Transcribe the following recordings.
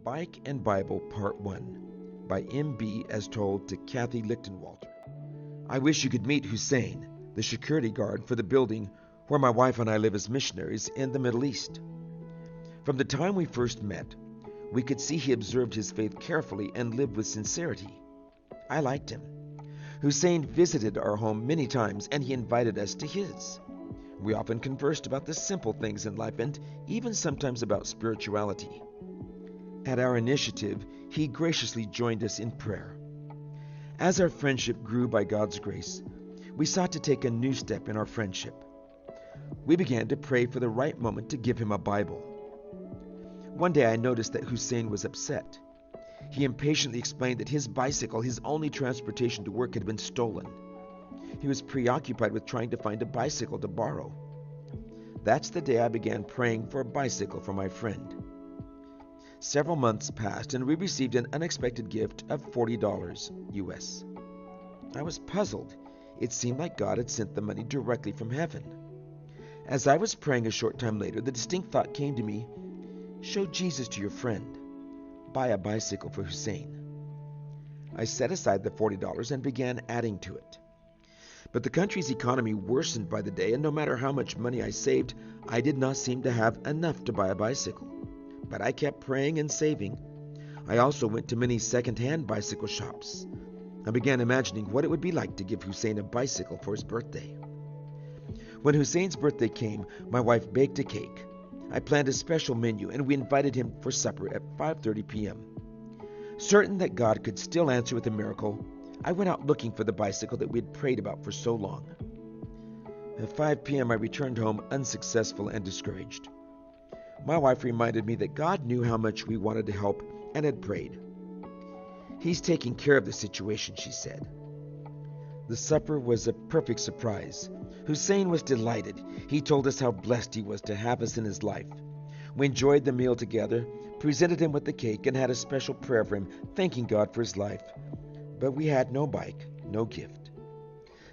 Bike and Bible Part 1 by M.B. as told to Kathy Lichtenwalter. I wish you could meet Hussein, the security guard for the building where my wife and I live as missionaries in the Middle East. From the time we first met, we could see he observed his faith carefully and lived with sincerity. I liked him. Hussein visited our home many times and he invited us to his. We often conversed about the simple things in life and even sometimes about spirituality. At our initiative, he graciously joined us in prayer. As our friendship grew by God's grace, we sought to take a new step in our friendship. We began to pray for the right moment to give him a Bible. One day I noticed that Hussein was upset. He impatiently explained that his bicycle, his only transportation to work, had been stolen. He was preoccupied with trying to find a bicycle to borrow. That's the day I began praying for a bicycle for my friend. Several months passed and we received an unexpected gift of $40 US. I was puzzled. It seemed like God had sent the money directly from heaven. As I was praying a short time later, the distinct thought came to me, show Jesus to your friend. Buy a bicycle for Hussein. I set aside the $40 and began adding to it. But the country's economy worsened by the day, and no matter how much money I saved, I did not seem to have enough to buy a bicycle. But I kept praying and saving. I also went to many second-hand bicycle shops. I began imagining what it would be like to give Hussein a bicycle for his birthday. When Hussein's birthday came, my wife baked a cake. I planned a special menu, and we invited him for supper at 5:30 p.m. Certain that God could still answer with a miracle, I went out looking for the bicycle that we had prayed about for so long. At 5 p.m., I returned home unsuccessful and discouraged. My wife reminded me that God knew how much we wanted to help and had prayed. He's taking care of the situation, she said. The supper was a perfect surprise. Hussein was delighted. He told us how blessed he was to have us in his life. We enjoyed the meal together, presented him with the cake, and had a special prayer for him, thanking God for his life. But we had no bike, no gift.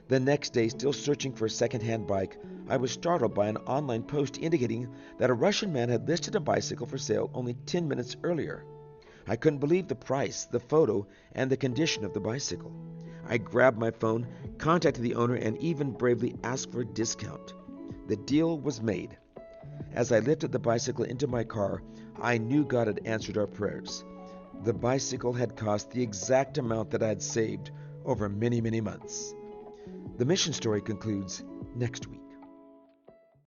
The next day, still searching for a second-hand bike, I was startled by an online post indicating that a Russian man had listed a bicycle for sale only 10 minutes earlier. I couldn't believe the price, the photo, and the condition of the bicycle. I grabbed my phone, contacted the owner, and even bravely asked for a discount. The deal was made. As I lifted the bicycle into my car, I knew God had answered our prayers. The bicycle had cost the exact amount that I had saved over many, many months. The mission story concludes next week.